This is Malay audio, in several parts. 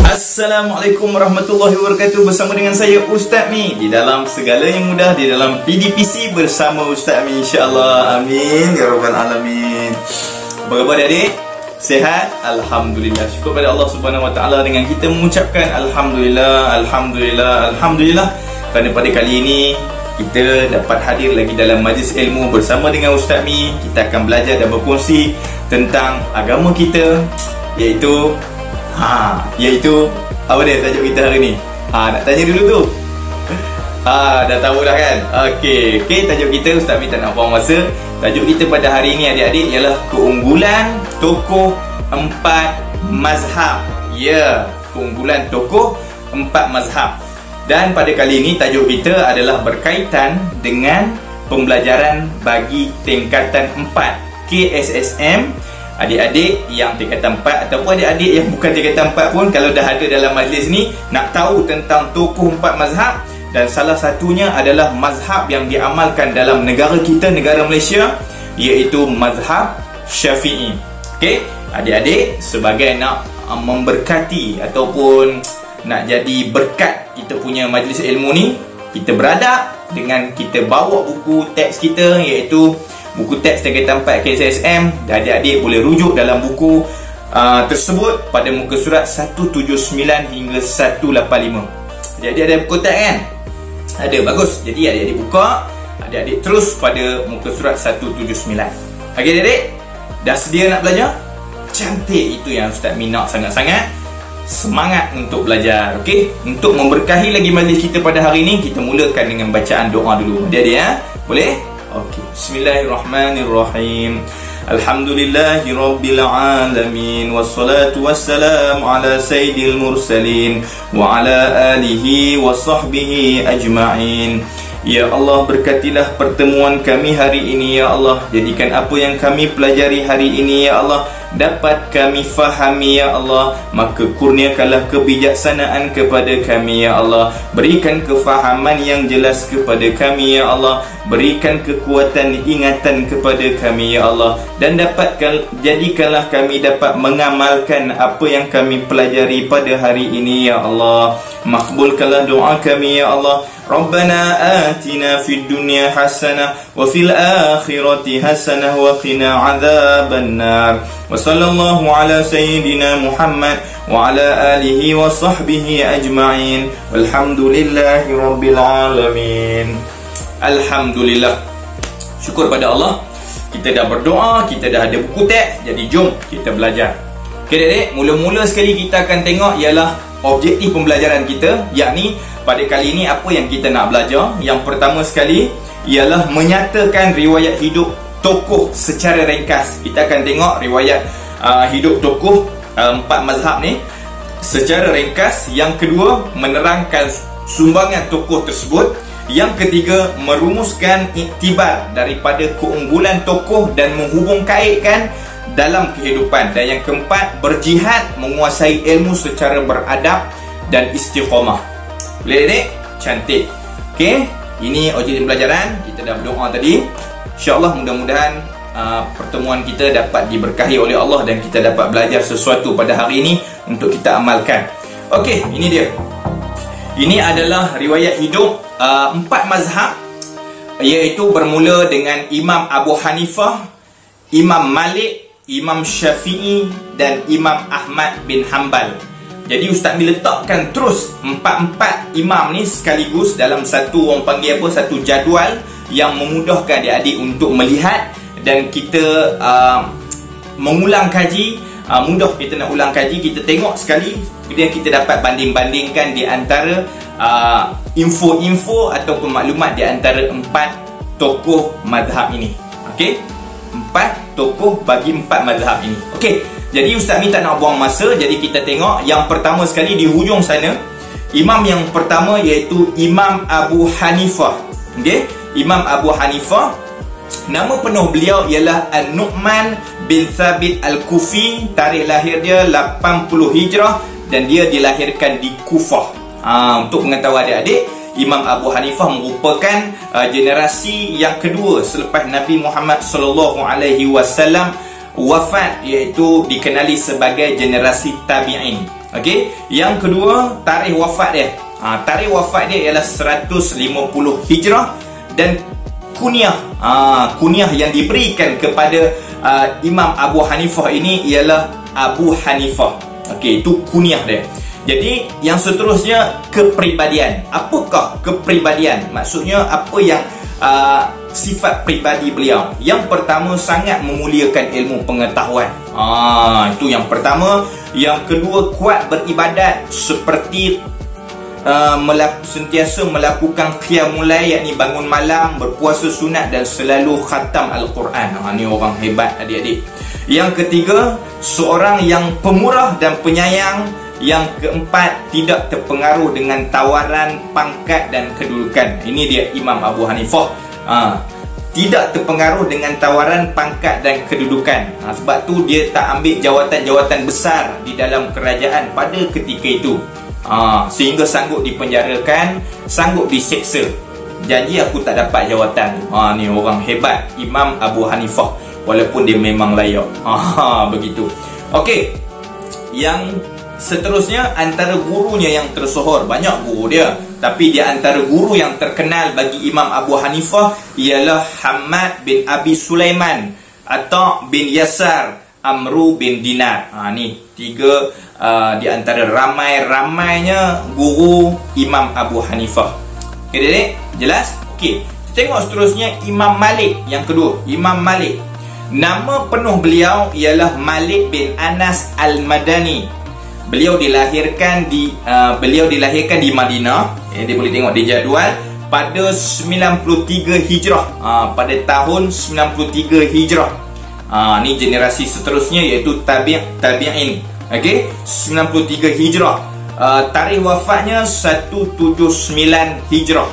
Assalamualaikum warahmatullahi wabarakatuh. Bersama dengan saya Ustaz Mi di dalam segala yang mudah, di dalam PDPC bersama Ustaz Mi, insya-Allah. Amin ya rabbal alamin. Apa khabar adik? Sehat? Alhamdulillah. Syukur pada Allah Subhanahu wa taala dengan kita mengucapkan alhamdulillah, alhamdulillah, alhamdulillah. Kerana pada kali ini kita dapat hadir lagi dalam majlis ilmu bersama dengan Ustaz Mi. Kita akan belajar dan berkongsi tentang agama kita, iaitu apa dia tajuk kita hari ni? Nak tanya dulu tu. Dah tahu dah kan? Okey, tajuk kita, Ustaz Mi tak nak buang masa. Tajuk kita pada hari ini adik-adik ialah keunggulan tokoh 4 mazhab. Ya, keunggulan tokoh 4 mazhab. Dan pada kali ini tajuk kita adalah berkaitan dengan pembelajaran bagi tingkatan 4 KSSM. Adik-adik yang tingkatan 4 ataupun adik-adik yang bukan tingkatan 4 pun, kalau dah ada dalam majlis ni, nak tahu tentang tokoh 4 mazhab, dan salah satunya adalah mazhab yang diamalkan dalam negara kita, negara Malaysia, iaitu mazhab Syafi'i. Okey, adik-adik sebagai nak memberkati ataupun nak jadi berkat kita punya majlis ilmu ni, kita beradab dengan kita bawa buku teks kita, iaitu buku teks tingkatan 4 KSSM. Dan adik-adik boleh rujuk dalam buku tersebut pada muka surat 179 hingga 185. Adik-adik ada buku teks kan? Ada, bagus. Jadi adik-adik buka, adik-adik terus pada muka surat 179. Okey adik-adik, dah sedia nak belajar? Cantik, itu yang Ustaz Mi nak sangat-sangat. Semangat untuk belajar. Okey, untuk memberkahi lagi majlis kita pada hari ini, kita mulakan dengan bacaan doa dulu. Adik-adik ya? Boleh? Okey, bismillahirrahmanirrahim. Alhamdulillahi rabbil alamin, wassalatu wassalamu ala sayyidil mursalin wa ala alihi wa sahbihi ajma'in. Ya Allah, berkatilah pertemuan kami hari ini ya Allah. Jadikan apa yang kami pelajari hari ini ya Allah dapat kami fahami ya Allah. Maka kurniakanlah kebijaksanaan kepada kami ya Allah. Berikan kefahaman yang jelas kepada kami ya Allah. Berikan kekuatan ingatan kepada kami ya Allah. Dan jadikanlah kami dapat mengamalkan apa yang kami pelajari pada hari ini ya Allah. Makbulkanlah doa kami ya Allah. Rabbana atina fid dunya hasanah wa fil akhirati hasanah wa qina adzaban nar. Wa sallallahu ala sayyidina Muhammad wa ala alihi wa sahbihi ajma'in. Walhamdulillahi rabbil alamin. Alhamdulillah. Syukur pada Allah, kita dah berdoa, kita dah ada buku teks. Jadi jom kita belajar. Okey adik-adik, mula-mula sekali kita akan tengok ialah objektif pembelajaran kita, yakni pada kali ini apa yang kita nak belajar. Yang pertama sekali ialah menyatakan riwayat hidup tokoh secara ringkas. Kita akan tengok riwayat hidup tokoh 4 mazhab ni secara ringkas. Yang kedua, menerangkan sumbangan tokoh tersebut. Yang ketiga, merumuskan iktibar daripada keunggulan tokoh dan menghubung kaitkan dalam kehidupan. Dan yang keempat, berjihad menguasai ilmu secara beradab dan istiqamah. Boleh adik? Cantik. Okey, ini objektif pelajaran. Kita dah berdoa tadi. InsyaAllah mudah-mudahan pertemuan kita dapat diberkahi oleh Allah dan kita dapat belajar sesuatu pada hari ini untuk kita amalkan. Okey, ini dia. Ini adalah riwayat hidup 4 mazhab, iaitu bermula dengan Imam Abu Hanifah, Imam Malik, Imam Syafi'i dan Imam Ahmad bin Hanbal. Jadi Ustaz Mi letakkan terus 4 imam ni sekaligus dalam satu, orang panggil apa, satu jadual yang memudahkan adik-adik untuk melihat. Dan kita mengulang kaji, mudah kita nak ulang kaji, kita tengok sekali, kemudian kita dapat banding-bandingkan di antara info-info ataupun maklumat di antara 4 tokoh mazhab ini. Okey, 4 tokoh bagi 4 mazhab ini. Okey, jadi Ustaz Mi tak nak buang masa. Jadi kita tengok yang pertama sekali di hujung sana. Imam yang pertama iaitu Imam Abu Hanifah. Okey, Imam Abu Hanifah, nama penuh beliau ialah An-Nu'man bin Thabit Al-Kufi. Tarikh lahir dia 80 Hijrah dan dia dilahirkan di Kufah. Untuk pengetahuan adik-adik, Imam Abu Hanifah merupakan generasi yang kedua selepas Nabi Muhammad SAW wafat, iaitu dikenali sebagai generasi tabi'in. Okey, yang kedua tarikh wafat dia. Tarikh wafat dia ialah 150 Hijrah, dan kunyah kunyah yang diberikan kepada Imam Abu Hanifah ini ialah Abu Hanifah. Okey, itu kunyah dia. Jadi yang seterusnya, kepribadian. Apakah kepribadian? Maksudnya apa yang sifat pribadi beliau? Yang pertama, sangat memuliakan ilmu pengetahuan. Itu yang pertama. Yang kedua, kuat beribadat, seperti sentiasa melakukan qiyamul lail, yakni bangun malam, berpuasa sunat dan selalu khatam Al-Quran. Ni orang hebat, adik-adik. Yang ketiga, seorang yang pemurah dan penyayang. Yang keempat, tidak terpengaruh dengan tawaran pangkat dan kedudukan. Ini dia Imam Abu Hanifah. Tidak terpengaruh dengan tawaran pangkat dan kedudukan. Sebab tu dia tak ambil jawatan-jawatan besar di dalam kerajaan pada ketika itu. Sehingga sanggup dipenjarakan, sanggup diseksa. Janji aku tak dapat jawatan. Ni orang hebat, Imam Abu Hanifah, walaupun dia memang layak. Begitu. Okey, yang seterusnya, antara gurunya yang tersohor. Banyak guru dia, tapi di antara guru yang terkenal bagi Imam Abu Hanifah ialah Hamad bin Abi Sulaiman, Atha bin Yasar, Amru bin Dinar. Ni tiga di antara ramai-ramainya guru Imam Abu Hanifah. Okey, Dek? Jelas? Okey, tengok seterusnya, Imam Malik yang kedua. Imam Malik, nama penuh beliau ialah Malik bin Anas Al-Madani. Beliau dilahirkan di Madinah. Dia boleh tengok di jadual, pada 93 Hijrah. Pada tahun 93 Hijrah. Ni generasi seterusnya, iaitu tabi'in. Okey, 93 Hijrah. Tarikh wafatnya 179 Hijrah.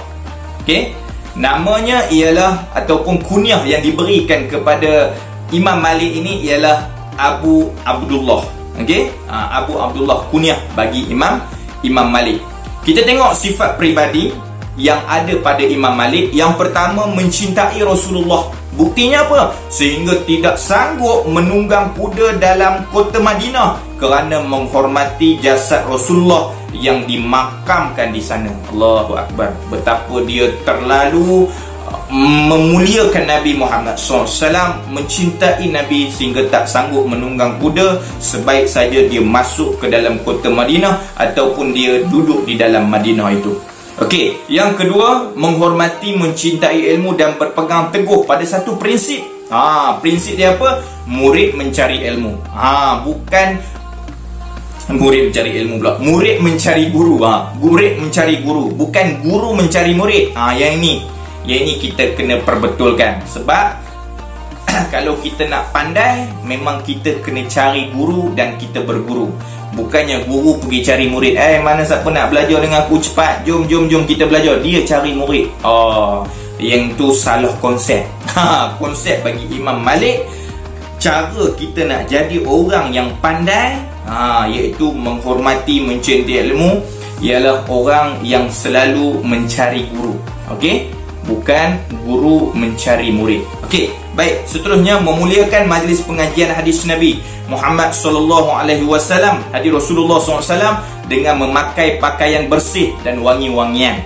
Okey, namanya ialah, ataupun kunyah yang diberikan kepada Imam Malik ini ialah Abu Abdullah. Okey, Abu Abdullah kunyah bagi Imam Malik. Kita tengok sifat peribadi yang ada pada Imam Malik. Yang pertama, mencintai Rasulullah. Buktinya apa? Sehingga tidak sanggup menunggang kuda dalam kota Madinah kerana menghormati jasad Rasulullah yang dimakamkan di sana. Allahu Akbar. Betapa dia terlalu memuliakan Nabi Muhammad SAW, mencintai Nabi sehingga tak sanggup menunggang kuda. Sebaik saja dia masuk ke dalam kota Madinah ataupun dia duduk di dalam Madinah itu. Okey, yang kedua, menghormati, mencintai ilmu dan berpegang teguh pada satu prinsip. Prinsip dia apa? Murid mencari ilmu. Bukan murid mencari ilmu pula. Murid mencari guru. Murid mencari guru, bukan guru mencari murid. Yang ini kita kena perbetulkan. Sebab kalau kita nak pandai, memang kita kena cari guru dan kita berguru. Bukannya guru pergi cari murid. Mana siapa nak belajar dengan aku, cepat, jom kita belajar. Dia cari murid. Yang tu salah konsep. Konsep bagi Imam Malik, cara kita nak jadi orang yang pandai, iaitu menghormati, mencintai ilmu, ialah orang yang selalu mencari guru. Okey, bukan guru mencari murid. Okey, baik. Seterusnya, memuliakan majlis pengajian hadis Nabi Muhammad SAW, hadis Rasulullah SAW, dengan memakai pakaian bersih dan wangi-wangian.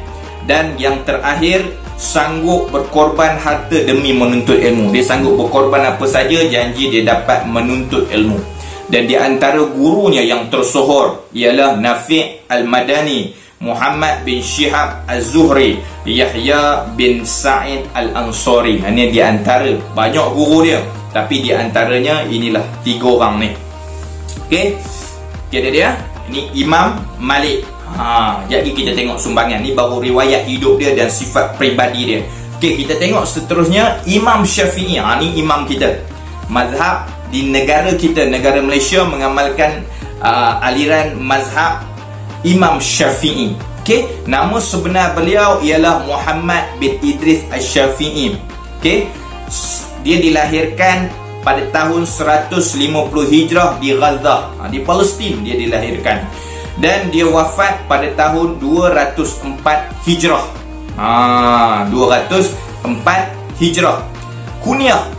Dan yang terakhir, sanggup berkorban harta demi menuntut ilmu. Dia sanggup berkorban apa saja, janji dia dapat menuntut ilmu. Dan di antara gurunya yang tersohor ialah Nafi' Al-Madani, Muhammad bin Shihab Az-Zuhri, Yahya bin Sa'id Al-Ansari. Ini di antara banyak guru dia, tapi di antaranya inilah tiga orang ni. Okey, tiada dia. Ini Imam Malik. Jadi kita tengok sumbangan ni, baru riwayat hidup dia dan sifat peribadi dia. Okey, kita tengok seterusnya, Imam Syafi'i. Ni imam kita. Mazhab di negara kita, negara Malaysia, mengamalkan aliran mazhab Imam Syafi'i. Okey, nama sebenar beliau ialah Muhammad bin Idris Asy-Syafi'i. Okey, dia dilahirkan pada tahun 150 Hijrah di Gaza, di Palestin dia dilahirkan. Dan dia wafat pada tahun 204 Hijrah. 204 Hijrah. Kunyah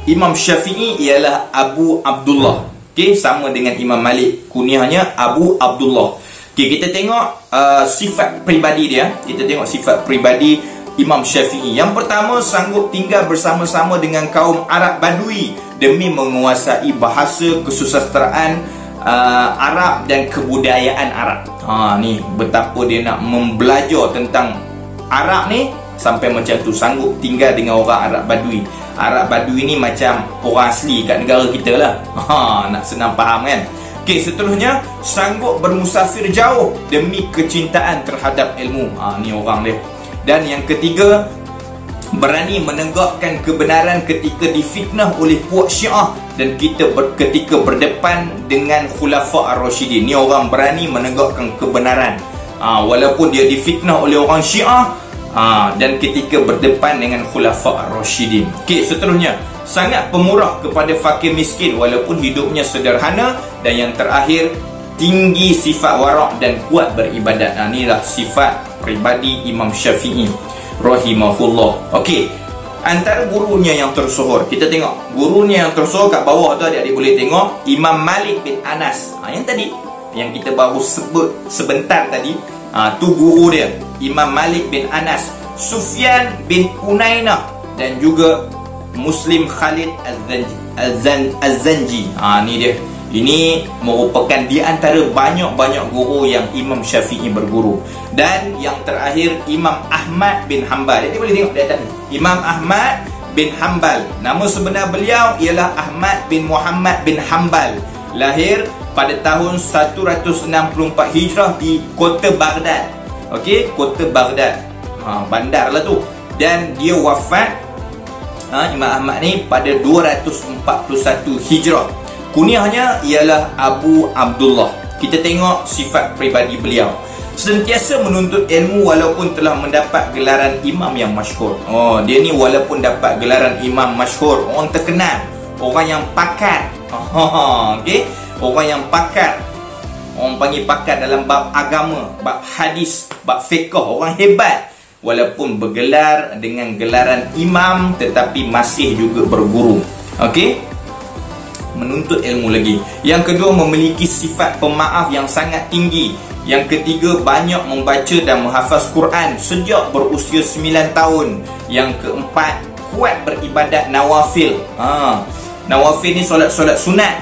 Imam Syafi'i ialah Abu Abdullah. Okey, sama dengan Imam Malik, kunyahnya Abu Abdullah. Okey, kita tengok sifat peribadi dia. Kita tengok sifat peribadi Imam Syafi'i. Yang pertama, sanggup tinggal bersama-sama dengan kaum Arab Badui demi menguasai bahasa, kesusastraan Arab dan kebudayaan Arab. Ni betapa dia nak membelajar tentang Arab ni sampai macam tu, sanggup tinggal dengan orang Arab Badui. Arab Badui ni macam orang asli kat negara kita lah. Nak senang faham kan? Okey, seterusnya, sanggup bermusafir jauh demi kecintaan terhadap ilmu. Ni orang dia. Dan yang ketiga, berani menegakkan kebenaran ketika difitnah oleh puak Syiah dan ketika berdepan dengan Khulafa Ar-Rasyidin. Ni orang berani menegakkan kebenaran walaupun dia difitnah oleh orang Syiah dan ketika berdepan dengan Khulafa Ar-Rasyidin. Okey, seterusnya, sangat pemurah kepada fakir miskin walaupun hidupnya sederhana. Dan yang terakhir, tinggi sifat warak dan kuat beribadat. Inilah sifat peribadi Imam Syafi'i rahimahullah. Okey, antara gurunya yang tersohor, kita tengok gurunya yang tersohor kat bawah tu, adik-adik boleh tengok Imam Malik bin Anas. Yang tadi, yang kita baru sebut sebentar tadi, tu guru dia, Imam Malik bin Anas. Sufyan bin Unainah dan juga Muslim Khalid Az-Zanji. Ni dia. Ini merupakan di antara banyak-banyak guru yang Imam Syafi'i berguru. Dan yang terakhir, Imam Ahmad bin Hanbal. Jadi boleh tengok di atas ni, Imam Ahmad bin Hanbal. Nama sebenar beliau ialah Ahmad bin Muhammad bin Hanbal. Lahir pada tahun 164 Hijrah di kota Baghdad. Okey, kota Baghdad, bandar lah tu. Dan dia wafat, Imam Ahmad ni, pada 241 Hijrah. Kunyahnya ialah Abu Abdullah. Kita tengok sifat peribadi beliau. Sentiasa menuntut ilmu walaupun telah mendapat gelaran imam yang masyhur. Dia ni walaupun dapat gelaran imam masyhur, orang terkenal, orang yang pakar. Okey, orang yang pakar. Orang panggil pakar dalam bab agama, bab hadis, bab fiqh, orang hebat. Walaupun bergelar dengan gelaran imam tetapi masih juga berguru. Okey, menuntut ilmu lagi. Yang kedua, memiliki sifat pemaaf yang sangat tinggi. Yang ketiga, banyak membaca dan menghafaz Quran sejak berusia 9 tahun. Yang keempat, kuat beribadat nawafil. Nawafil ni solat-solat sunat,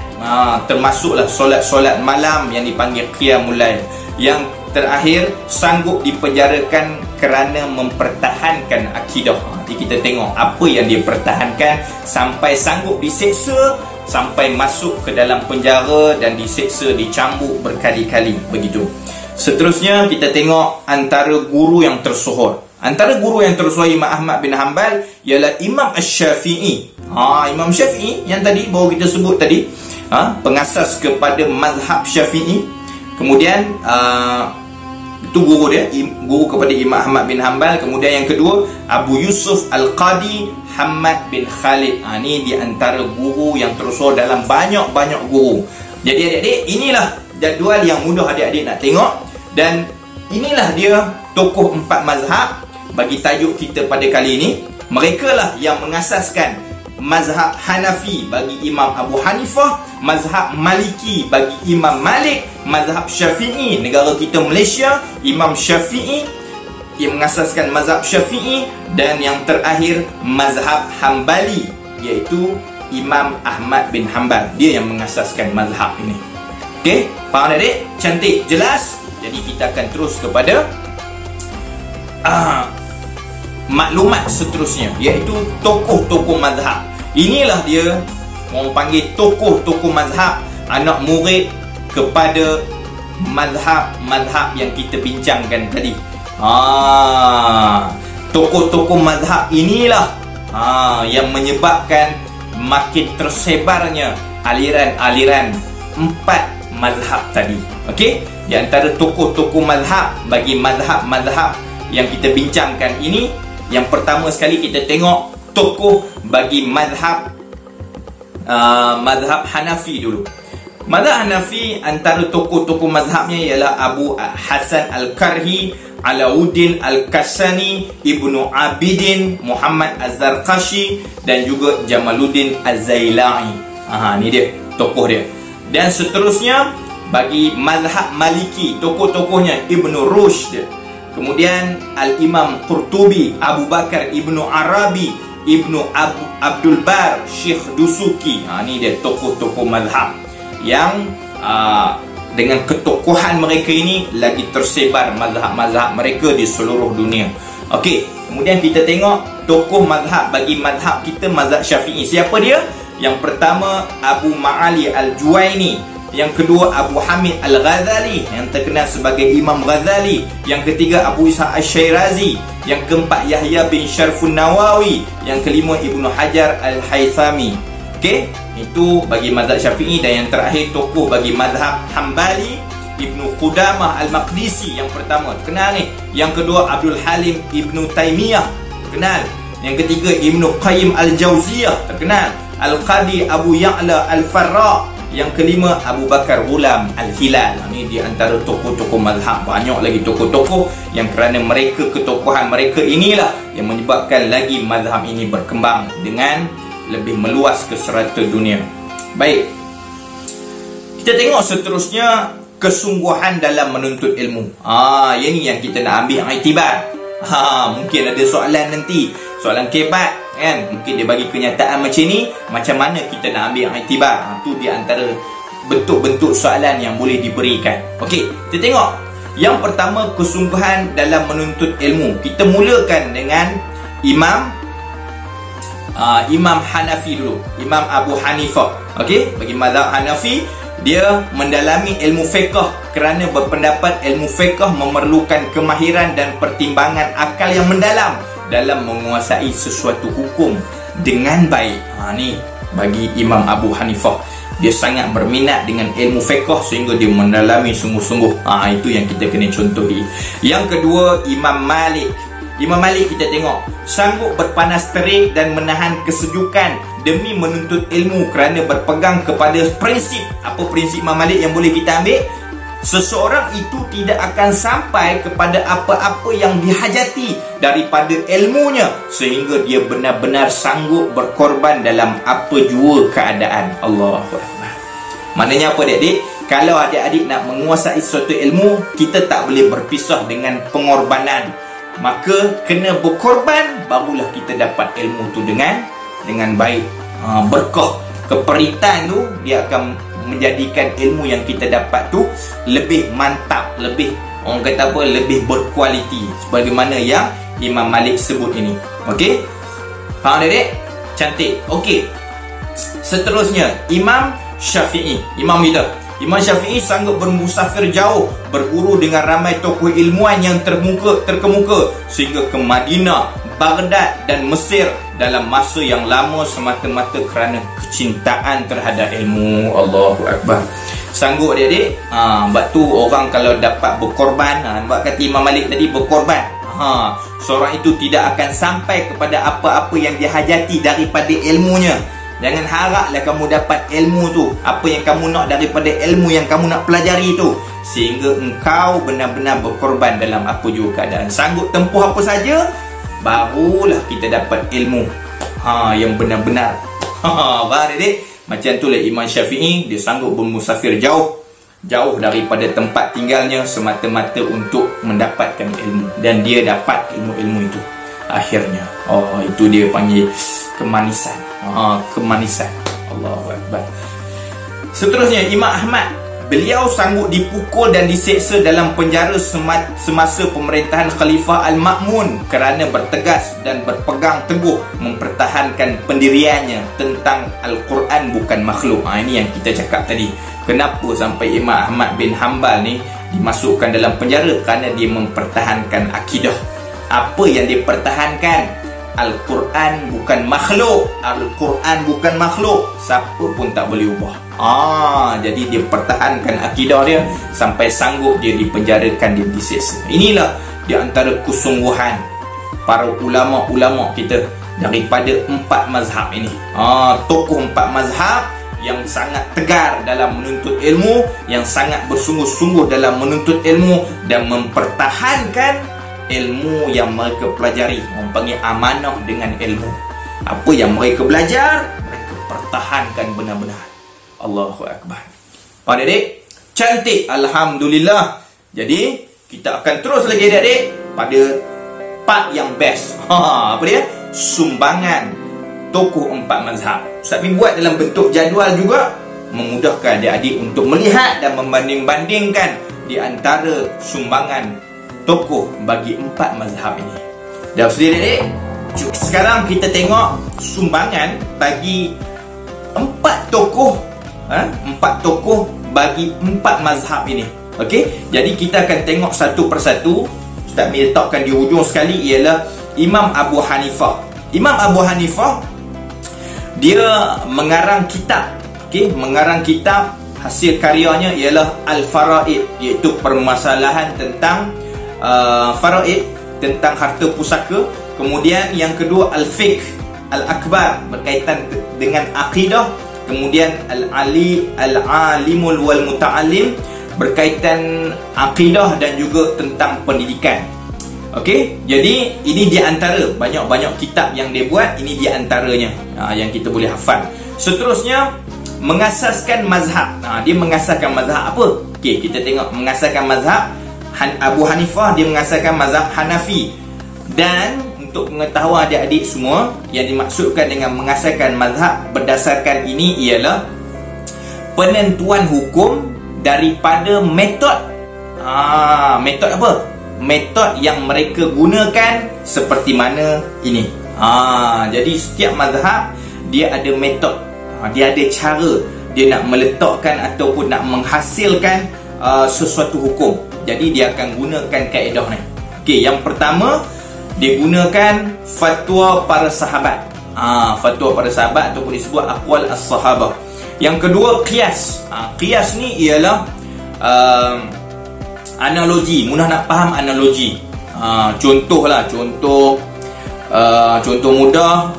termasuklah solat-solat malam yang dipanggil qiyamul lail. Yang terakhir, sanggup dipenjarakan kerana mempertahankan akidah. Nanti kita tengok apa yang dia pertahankan sampai sanggup diseksa, sampai masuk ke dalam penjara dan diseksa, dicambuk berkali-kali begitu. Seterusnya, kita tengok antara guru yang tersohor. Antara guru yang tersohor Imam Ahmad bin Hanbal ialah Imam Asy-Syafi'i. Imam Syafi'i yang tadi baru kita sebut tadi, pengasas kepada mazhab Syafi'i. Kemudian itu guru dia, guru kepada Imam Ahmad bin Hanbal. Kemudian yang kedua, Abu Yusuf Al-Qadi Hamad bin Khalid. Ni di antara guru yang tersohor dalam banyak-banyak guru. Jadi adik-adik, inilah jadual yang mudah adik-adik nak tengok. Dan inilah dia tokoh 4 mazhab bagi tajuk kita pada kali ini. Mereka lah yang mengasaskan mazhab Hanafi bagi Imam Abu Hanifah, mazhab Maliki bagi Imam Malik, mazhab Syafi'i negara kita Malaysia, Imam Syafi'i yang mengasaskan mazhab Syafi'i, dan yang terakhir mazhab Hambali iaitu Imam Ahmad bin Hanbal. Dia yang mengasaskan mazhab ini. Okey, faham adik? Cantik, jelas? Jadi kita akan terus kepada maklumat seterusnya, iaitu tokoh-tokoh mazhab. Inilah dia, orang panggil tokoh-tokoh mazhab, anak murid kepada mazhab-mazhab yang kita bincangkan tadi. Tokoh-tokoh mazhab inilah yang menyebabkan makin tersebarnya aliran-aliran 4 mazhab tadi. Okey, di antara tokoh-tokoh mazhab bagi mazhab-mazhab yang kita bincangkan ini, yang pertama sekali kita tengok tokoh bagi mazhab Hanafi dulu. Mazhab Hanafi, antara tokoh-tokoh mazhabnya ialah Abu Hasan Al-Karhi, Alauddin Al-Kasani, Ibnu Abidin, Muhammad Az-Zarqashi, dan juga Jamaluddin Az-Zailai. Ni dia tokoh dia. Dan seterusnya bagi mazhab Maliki, tokoh-tokohnya Ibnu Rushd, kemudian Al-Imam Qurtubi, Abu Bakar Ibnu Arabi, Ibnu Abdul Bar, Syekh Dusuki. Ni dia tokoh-tokoh mazhab yang dengan ketokohan mereka ini lagi tersebar mazhab-mazhab mereka di seluruh dunia. Okey, kemudian kita tengok tokoh mazhab bagi mazhab kita, mazhab Syafi'i. Siapa dia? Yang pertama Abu Ma'ali Al-Juwaini, yang kedua Abu Hamid Al-Ghazali yang terkenal sebagai Imam Ghazali, yang ketiga Abu Isa Asy-Syairazi, yang keempat Yahya bin Syarfun Nawawi, yang kelima Ibnu Hajar Al-Haythami. Okey, itu bagi mazhab Syafi'i. Dan yang terakhir tokoh bagi mazhab Hambali, Ibnu Qudamah Al-Maqdisi, yang pertama terkenal ni. Yang kedua Abdul Halim Ibnu Taimiyah, terkenal. Yang ketiga Ibnu Qayyim Al-Jauziyah, terkenal. Al-Qadi Abu Ya'la Al-Farra. Yang kelima Abu Bakar Ghulam Al-Hilal. Ini di antara tokoh-tokoh mazhab. Banyak lagi tokoh-tokoh yang kerana mereka, ketokohan mereka inilah yang menyebabkan lagi mazhab ini berkembang dengan lebih meluas ke serata dunia. Baik, kita tengok seterusnya kesungguhan dalam menuntut ilmu. Yang ni yang kita nak ambil iktibar. Mungkin ada soalan nanti, soalan kebat kan, mungkin dia bagi kenyataan macam ni, macam mana kita nak ambil iktibar. Tu di antara bentuk-bentuk soalan yang boleh diberikan. Okey, kita tengok. Yang pertama, kesungguhan dalam menuntut ilmu. Kita mulakan dengan Imam Hanafi dulu, Imam Abu Hanifah. Okey, bagi mazhab Hanafi, dia mendalami ilmu fiqh kerana berpendapat ilmu fiqh memerlukan kemahiran dan pertimbangan akal yang mendalam dalam menguasai sesuatu hukum dengan baik. Ni bagi Imam Abu Hanifah, dia sangat berminat dengan ilmu fiqh sehingga dia mendalami sungguh-sungguh. Itu yang kita kena contohi. Yang kedua, Imam Malik. Imam Malik kita tengok sanggup berpanas terik dan menahan kesejukan demi menuntut ilmu kerana berpegang kepada prinsip. Apa prinsip Imam Malik yang boleh kita ambil? Seseorang itu tidak akan sampai kepada apa-apa yang dihajati daripada ilmunya sehingga dia benar-benar sanggup berkorban dalam apa jua keadaan. Allahu Akbar. Maknanya apa adik-adik? Kalau adik-adik nak menguasai suatu ilmu, kita tak boleh berpisah dengan pengorbanan. Maka kena berkorban, barulah kita dapat ilmu tu dengan baik. Berkah keperitan tu dia akan menjadikan ilmu yang kita dapat tu lebih mantap, lebih, orang kata apa, lebih berkualiti sebagaimana yang Imam Malik sebut ini. Okey, faham adik? Cantik. Okey, seterusnya Imam Syafi'i. Imam Syafi'i sanggup bermusafir jauh, berguru dengan ramai tokoh ilmuwan yang terkemuka sehingga ke Madinah, Baghdad dan Mesir dalam masa yang lama semata-mata kerana kecintaan terhadap ilmu. Allahu Akbar. Sanggup adik-adik. Sebab tu orang kalau dapat berkorban, sebab kata Imam Malik tadi, berkorban, seorang itu tidak akan sampai kepada apa-apa yang dihajati daripada ilmunya. Jangan haraplah kamu dapat ilmu tu, apa yang kamu nak daripada ilmu yang kamu nak pelajari tu, sehingga engkau benar-benar berkorban dalam apa juga keadaan. Sanggup tempuh apa saja, barulah kita dapat ilmu yang benar-benar. Faham adik? Macam itulah Imam Syafi'i, dia sanggup bermusafir jauh daripada tempat tinggalnya semata-mata untuk mendapatkan ilmu, dan dia dapat ilmu-ilmu itu akhirnya. Itu dia panggil kemanisan. Kemanisan. Allahu Akbar. Seterusnya Imam Ahmad. Beliau sanggup dipukul dan diseksa dalam penjara semasa pemerintahan Khalifah Al-Ma'mun kerana bertegas dan berpegang teguh mempertahankan pendiriannya tentang Al-Quran bukan makhluk. Ini yang kita cakap tadi. Kenapa sampai Imam Ahmad bin Hanbal ni dimasukkan dalam penjara? Kerana dia mempertahankan akidah. Apa yang dia pertahankan? Al-Quran bukan makhluk. Al-Quran bukan makhluk. Siapa pun tak boleh ubah. Jadi dia pertahankan akidah dia sampai sanggup dia dipenjarakan, dia diseksa. Inilah di antara kesungguhan para ulama-ulama kita daripada 4 mazhab ini. Tokoh 4 mazhab yang sangat tegar dalam menuntut ilmu, yang sangat bersungguh-sungguh dalam menuntut ilmu dan mempertahankan ilmu yang mereka pelajari. Orang panggil amanah dengan ilmu. Apa yang mereka belajar, mereka pertahankan benar-benar. Allahu Akbar. Pak adik-adik, cantik, alhamdulillah. Jadi kita akan terus lagi adik-adik pada part yang best. Apa dia? Sumbangan tokoh 4 mazhab. Ustaz Min buat dalam bentuk jadual juga, memudahkan adik-adik untuk melihat dan membanding-bandingkan di antara sumbangan tokoh bagi 4 mazhab ini. Dah sedia adik-adik? Sekarang kita tengok sumbangan bagi 4 tokoh, 4 tokoh bagi 4 mazhab ini. Okey, jadi kita akan tengok satu persatu. Ustaz Mi letakkan di hujung sekali ialah Imam Abu Hanifah. Imam Abu Hanifah dia mengarang kitab. Okey, mengarang kitab, hasil karyanya ialah Al-Faraid, iaitu permasalahan tentang faraid, tentang harta pusaka. Kemudian yang kedua Al-Fiqh Al-Akbar, berkaitan dengan akidah. Kemudian Al-Alimul wal Muta'alim, berkaitan akidah dan juga tentang pendidikan. Okey, jadi ini di antara banyak-banyak kitab yang dia buat, ini di antaranya yang kita boleh hafal. Seterusnya mengasaskan mazhab. Dia mengasaskan mazhab apa? Okey, kita tengok mengasaskan mazhab Abu Hanifah, dia mengasaskan mazhab Hanafi. Dan untuk mengetahui adik-adik semua, yang dimaksudkan dengan mengasaskan mazhab berdasarkan ini ialah penentuan hukum daripada metod. Metod apa? Metod yang mereka gunakan seperti mana ini. Jadi setiap mazhab dia ada metod, dia ada cara dia nak meletakkan ataupun nak menghasilkan sesuatu hukum. Jadi dia akan gunakan kaedah ni. Okey, yang pertama dia gunakan fatwa para sahabat. Fatwa para sahabat ataupun disebut aqwal as-sahabah. Yang kedua qiyas. Qiyas ni ialah analogi. Mudah nak faham analogi. Contohlah, contoh mudah.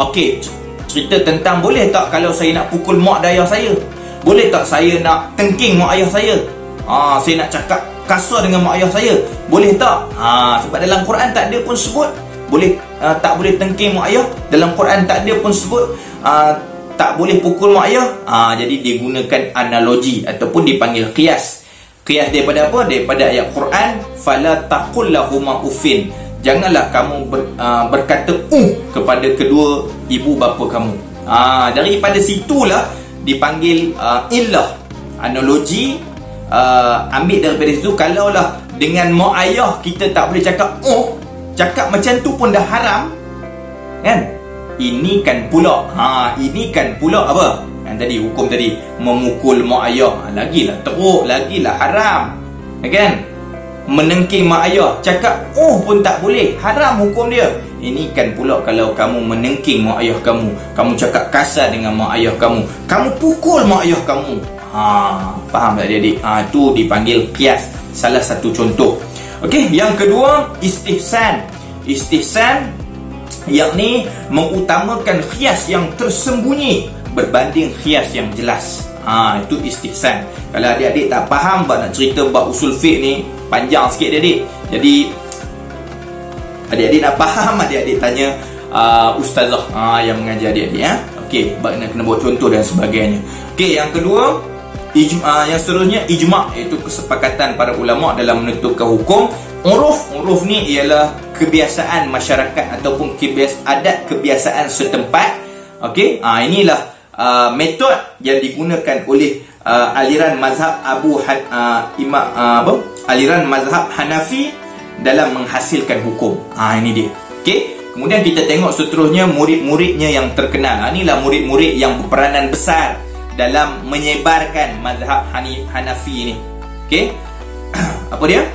Okey, cerita tentang boleh tak kalau saya nak pukul mak dan ayah saya? Boleh tak saya nak tengking mak ayah saya? Saya nak cakap kasar dengan mak ayah saya, boleh tak? Sebab dalam Quran tak ada pun sebut boleh, tak boleh tengking mak ayah. Dalam Quran tak ada pun sebut tak boleh pukul mak ayah. Jadi dia gunakan analogi ataupun dipanggil qiyas. Qiyas daripada apa? Daripada ayat Quran, fala taqul lahuma uffin. Janganlah kamu berkata kepada kedua ibu bapa kamu. Daripada situlah dipanggil illah, analogi. Ambil daripada situ. Kalaulah dengan mak ayah kita tak boleh cakap cakap macam tu pun dah haram, kan? Ini kan pula apa yang tadi, hukum tadi memukul mak ayah, lagilah teruk, lagilah haram, kan? Menengking mak ayah, cakap pun tak boleh, haram hukum dia. Ini kan pula kalau kamu menengking mak ayah kamu, kamu cakap kasar dengan mak ayah kamu, kamu pukul mak ayah kamu. Faham tak adik-adik? Itu dipanggil qiyas, salah satu contoh. Okey, yang kedua istihsan. Istihsan yakni mengutamakan qiyas yang tersembunyi berbanding qiyas yang jelas. Itu istihsan. Kalau adik-adik tak faham nak cerita bab usul fiqh ni, panjang sikit adik-adik. Jadi adik-adik nak faham, adik-adik tanya ustazah yang mengajar adik-adik, ya. Okey, kena buat contoh dan sebagainya. Okey, yang kedua yang seterusnya ijma', iaitu kesepakatan para ulama dalam menentukan hukum. Uruf ni ialah kebiasaan masyarakat ataupun adat kebiasaan setempat. Okey, inilah metod yang digunakan oleh aliran mazhab aliran mazhab Hanafi dalam menghasilkan hukum. Ini dia. Okey, kemudian kita tengok seterusnya murid-muridnya yang terkenal. Inilah murid-murid yang berperanan besar dalam menyebarkan mazhab Hanafi ini. Okey, apa dia?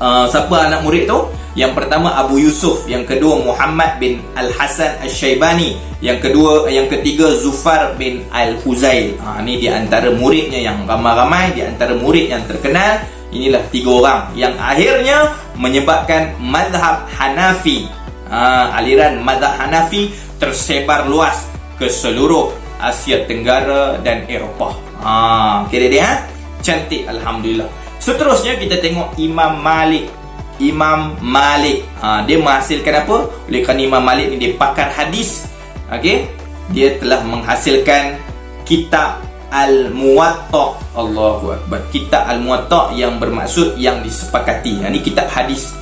Siapa anak murid tu? Yang pertama Abu Yusuf, yang kedua Muhammad bin Al-Hasan Al-Shaybani, yang ketiga Zufar bin Al-Huzail. Ini di antara muridnya yang ramai-ramai, di antara murid yang terkenal. Inilah 3 orang yang akhirnya menyebabkan mazhab Hanafi, aliran mazhab Hanafi tersebar luas ke seluruh Asia Tenggara dan Eropah. Kira dia cantik, alhamdulillah. Seterusnya kita tengok Imam Malik. Imam Malik. Dia menghasilkan apa? Oleh kerana Imam Malik ni dia pakar hadis, okey, dia telah menghasilkan kitab Al-Muwatta. Allahu Akbar. Kitab Al-Muwatta yang bermaksud yang disepakati. Ini kitab hadis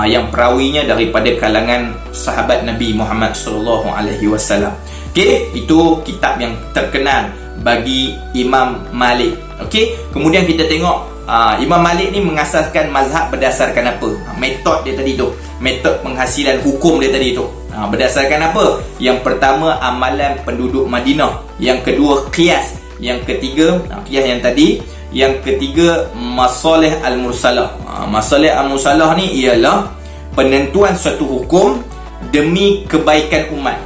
yang perawinya daripada kalangan sahabat Nabi Muhammad sallallahu alaihi wasallam. Okey, itu kitab yang terkenal bagi Imam Malik. Okey, kemudian kita tengok Imam Malik ni mengasaskan mazhab berdasarkan apa? Metod dia tadi tu, metod penghasilan hukum dia tadi tu. Berdasarkan apa? Yang pertama, amalan penduduk Madinah. Yang kedua, qiyas. Yang ketiga, qiyas yang tadi. Yang ketiga, masalih al-mursalah. Masalih al-mursalah ni ialah penentuan suatu hukum demi kebaikan umat.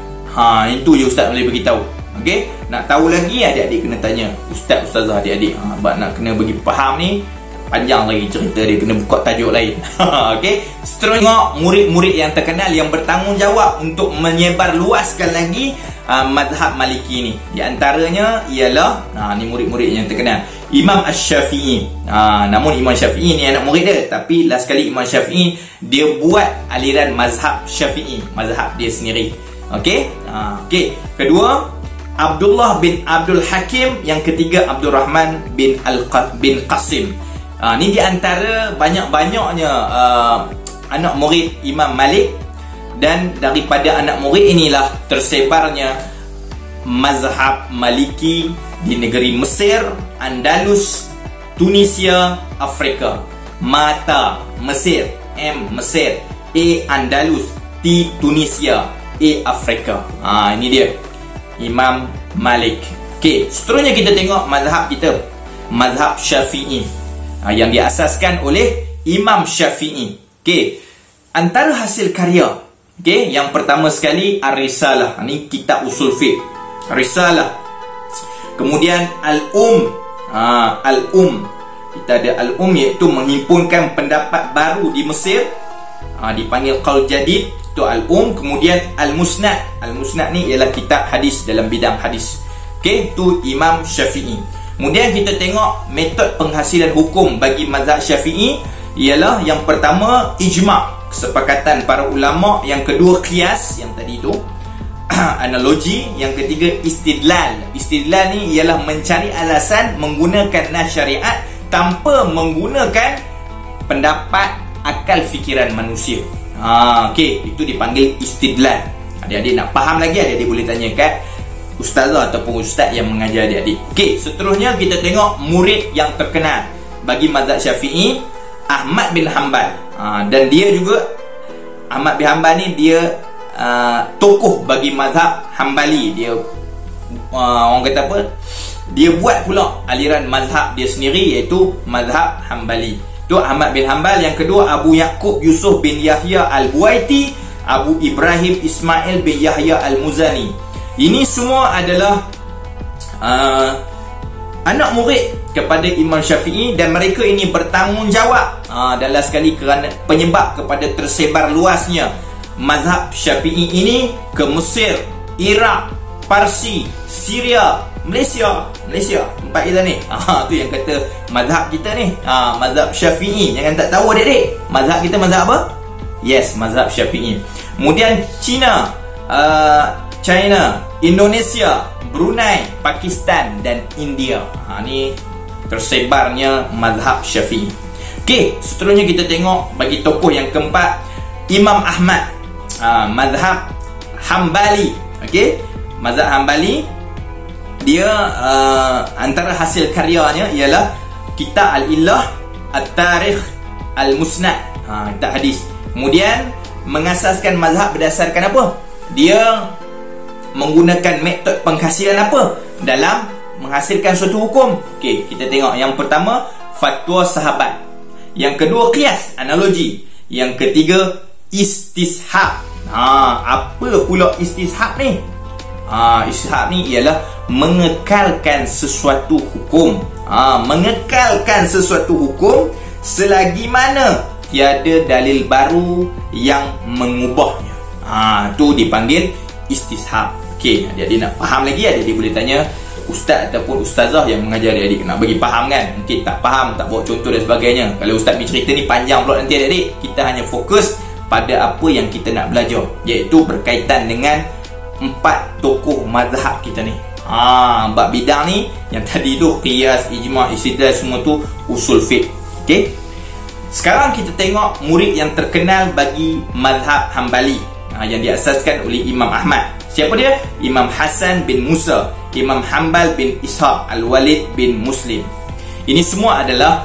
Itu je Ustaz boleh beritahu. Okey, nak tahu lagi adik-adik kena tanya Ustaz, Ustazah adik-adik. Sebab nak kena bagi faham ni panjang lagi cerita dia, kena buka tajuk lain. Okey, seterusnya murid-murid yang terkenal yang bertanggungjawab untuk menyebar luaskan lagi mazhab Maliki ni. Di antaranya ialah ni murid-murid yang terkenal, Imam Asy-Syafi'i. Namun Imam Syafi'i ni anak murid dia, tapi last kali Imam Syafi'i dia buat aliran mazhab Syafi'i, mazhab dia sendiri. Okey, kedua Abdullah bin Abdul Hakim, yang ketiga Abdul Rahman bin Qasim. Ni di antara banyak-banyaknya anak murid Imam Malik, dan daripada anak murid inilah tersebarnya mazhab Maliki di negeri Mesir, Andalus, Tunisia, Afrika. Mata Mesir, M Mesir, A Andalus, T Tunisia, A Afrika. Ini dia Imam Malik. Okey, seterusnya kita tengok mazhab kita, mazhab Syafi'i, yang diasaskan oleh Imam Syafi'i. Okey, antara hasil karya, okey, yang pertama sekali Ar-Risalah. Ini kitab usul fiqh, Risalah. Kemudian Al-Um. Kita ada Al-Um, iaitu menghimpunkan pendapat baru di Mesir, dipanggil Qaul Jadid, itu Al-Um. Kemudian Al-Musnad. Al-Musnad ni ialah kitab hadis, dalam bidang hadis. Okey, itu Imam Syafi'i. Kemudian kita tengok metod penghasilan hukum bagi mazhab Syafi'i ialah yang pertama ijma', kesepakatan para ulama. Yang kedua qiyas, yang tadi tu analogi. Yang ketiga istidlal. Istidlal ni ialah mencari alasan menggunakan nas syariat tanpa menggunakan pendapat akal fikiran manusia. Okey, itu dipanggil istidlal. Adik-adik nak faham lagi, adik-adik boleh tanya kat ustazah ataupun ustaz yang mengajar adik-adik. Okey, seterusnya kita tengok murid yang terkenal bagi mazhab Syafi'i, Ahmad bin Hanbal. Dan dia juga, Ahmad bin Hanbal ni dia tokoh bagi mazhab Hanbali. Dia orang kata apa, dia buat pula aliran mazhab dia sendiri, iaitu mazhab Hanbali. Itu Ahmad bin Hanbal. Yang kedua Abu Yaqub Yusuf bin Yahya Al-Buaiti, Abu Ibrahim Ismail bin Yahya Al-Muzani. Ini semua adalah anak murid kepada Imam Syafi'i, dan mereka ini bertanggungjawab dalam sekali kerana penyebab kepada tersebar luasnya mazhab Syafi'i ini ke Mesir, Iraq, Parsi, Syria, Malaysia. Tempat kita ni. Tu yang kata mazhab kita ni, mazhab Syafi'i. Jangan tak tahu adik-adik, mazhab kita mazhab apa? Yes, mazhab Syafi'i. Kemudian China, Indonesia, Brunei, Pakistan dan India. Ni tersebarnya mazhab Syafi'i. Okey, seterusnya kita tengok bagi tokoh yang keempat, Imam Ahmad, mazhab Hanbali. Okey, mazhab Hanbali dia antara hasil karyanya ialah kitab Al-Illah, At-Tarikh, Al-Musnad, kitab hadis. Kemudian mengasaskan mazhab berdasarkan apa? Dia menggunakan metod penghasilan apa dalam menghasilkan suatu hukum. Okey, kita tengok yang pertama fatwa sahabat, yang kedua qiyas, analogi, yang ketiga istishab. Apa pula istishab ni? Istishab ni ialah mengekalkan sesuatu hukum. Mengekalkan sesuatu hukum selagi mana tiada dalil baru yang mengubahnya. Tu dipanggil istishab. Okey, adik-adik nak faham lagi, adik-adik boleh tanya ustaz ataupun ustazah yang mengajar adik-adik. Nak bagi faham kan, mungkin tak faham, tak bawa contoh dan sebagainya. Kalau ustaz ni cerita ni panjang pula nanti adik-adik. Kita hanya fokus pada apa yang kita nak belajar, iaitu berkaitan dengan 4 tokoh mazhab kita ni. Bab bidang ni yang tadi tu qiyas, ijma', istidlal, semua tu usul fiqh. Okey. Sekarang kita tengok murid yang terkenal bagi mazhab Hambali yang diasaskan oleh Imam Ahmad. Siapa dia? Imam Hasan bin Musa, Imam Hanbal bin Ishaq, Al-Walid bin Muslim. Ini semua adalah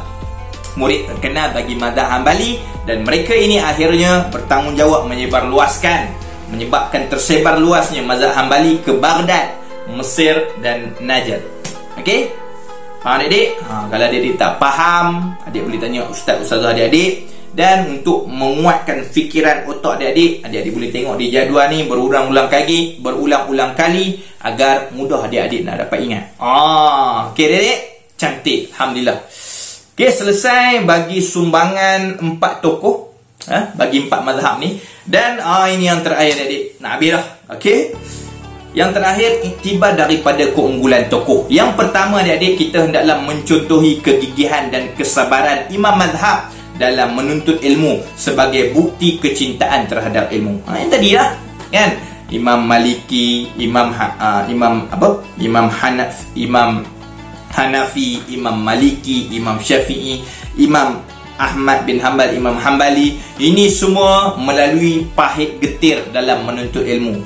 murid terkenal bagi mazhab Hambali, dan mereka ini akhirnya bertanggungjawab menyebabkan tersebar luasnya mazhab Hambali ke Baghdad, Mesir dan Najd. Okey? Faham adik-adik? Kalau adik-adik tak faham, adik boleh tanya ustaz-ustazah adik-adik. Dan untuk menguatkan fikiran otak adik-adik, adik-adik boleh tengok di jadual ni berulang-ulang kali agar mudah adik-adik nak dapat ingat. Okey adik-adik? Cantik, alhamdulillah. Okey, selesai bagi sumbangan 4 tokoh bagi 4 mazhab ni. Dan ini yang terakhir adik-adik, nak habis dah. Okey. Yang terakhir, iktibar daripada keunggulan tokoh. Yang pertama adik-adik, kita hendaklah mencontohi kegigihan dan kesabaran imam mazhab dalam menuntut ilmu sebagai bukti kecintaan terhadap ilmu. Yang tadi lah kan, Imam Maliki, Imam Hanafi, Imam Maliki, Imam Syafi'i, Imam Ahmad bin Hanbal, Imam Hambali. Ini semua melalui pahit getir dalam menuntut ilmu.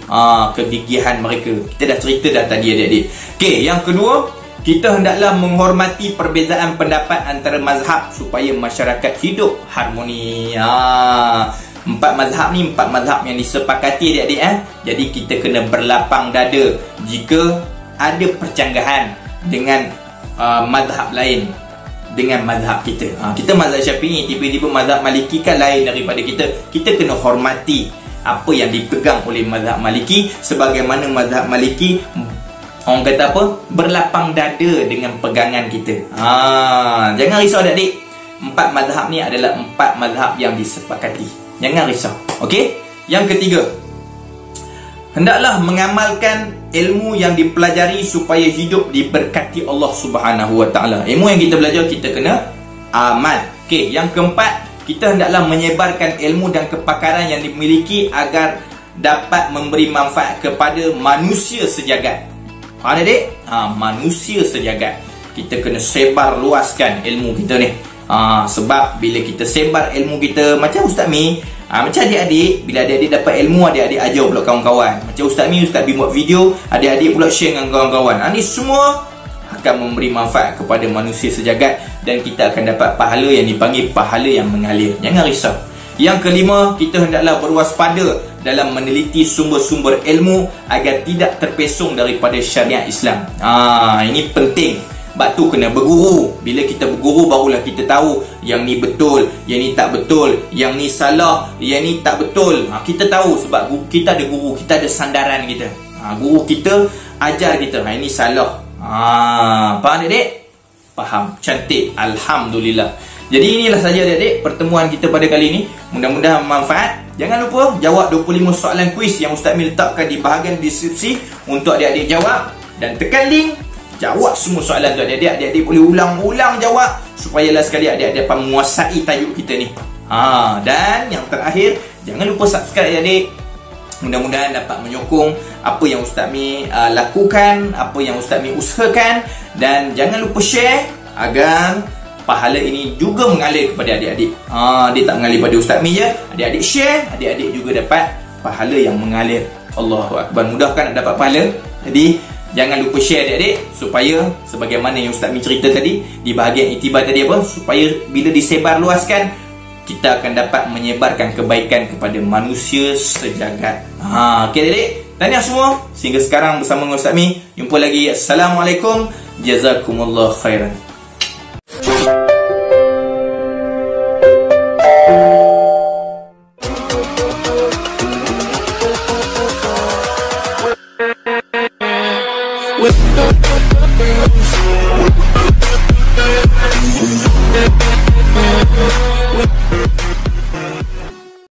Kegigihan mereka kita dah cerita dah tadi adik-adik. Okey, yang kedua, kita hendaklah menghormati perbezaan pendapat antara mazhab supaya masyarakat hidup harmoni. 4 mazhab ni 4 mazhab yang disepakati adik-adik. Jadi kita kena berlapang dada jika ada percanggahan dengan mazhab lain dengan mazhab kita. Kita mazhab Syafi'i, tiba-tiba mazhab Maliki kan lain daripada kita. Kita kena hormati apa yang dipegang oleh mazhab Maliki, sebagaimana mazhab Maliki orang kata apa? Berlapang dada dengan pegangan kita. Jangan risau adik-adik. 4 mazhab ni adalah 4 mazhab yang disepakati. Jangan risau. Okey? Yang ketiga, hendaklah mengamalkan ilmu yang dipelajari supaya hidup diberkati Allah Subhanahu wa taala. Ilmu yang kita belajar kita kena amal. Okey, yang keempat, kita hendaklah menyebarkan ilmu dan kepakaran yang dimiliki agar dapat memberi manfaat kepada manusia sejagat. Faham adik? Manusia sejagat. Kita kena sebar luaskan ilmu kita ni. Sebab bila kita sebar ilmu kita, macam Ustaz Mi, macam adik-adik, bila adik-adik dapat ilmu, adik-adik ajar pula kawan-kawan. Macam Ustaz Mi buat video, adik-adik pula share dengan kawan-kawan. Ini semua akan memberi manfaat kepada manusia sejagat, dan kita akan dapat pahala yang dipanggil pahala yang mengalir. Jangan risau. Yang kelima, kita hendaklah berwaspada dalam meneliti sumber-sumber ilmu agar tidak terpesong daripada syariat Islam. Ini penting. Sebab tu kena berguru. Bila kita berguru, barulah kita tahu yang ni betul, yang ni tak betul, yang ni salah, yang ni tak betul. Kita tahu sebab kita ada guru, kita ada sandaran kita. Guru kita ajar kita, ini salah. Faham adik-adik? Faham. Cantik. Alhamdulillah. Jadi inilah saja adik-adik pertemuan kita pada kali ini. Mudah-mudahan bermanfaat. Jangan lupa jawab 25 soalan kuis yang Ustaz Mi letakkan di bahagian deskripsi untuk adik-adik jawab. Dan tekan link, jawab semua soalan tu adik-adik. Adik-adik boleh ulang-ulang jawab supaya last sekali adik-adik dapat menguasai tajuk kita ni. Dan yang terakhir, jangan lupa subscribe adik-adik. Mudah-mudahan dapat menyokong apa yang Ustaz Mi lakukan, apa yang Ustaz Mi usahakan. Dan jangan lupa share agar pahala ini juga mengalir kepada adik-adik. Dia tak mengalir pada Ustaz Mi je. Adik-adik share, adik-adik juga dapat pahala yang mengalir. Allahu Akbar. Mudahkan nak dapat pahala. Jadi jangan lupa share adik-adik, supaya sebagaimana yang Ustaz Mi cerita tadi di bahagian iktibar tadi apa, supaya bila disebar luaskan, kita akan dapat menyebarkan kebaikan kepada manusia sejagat. Okey adik-adik, tahniah semua. Sehingga sekarang bersama dengan Ustaz Mi. Jumpa lagi. Assalamualaikum. Jazakumullah khairan. With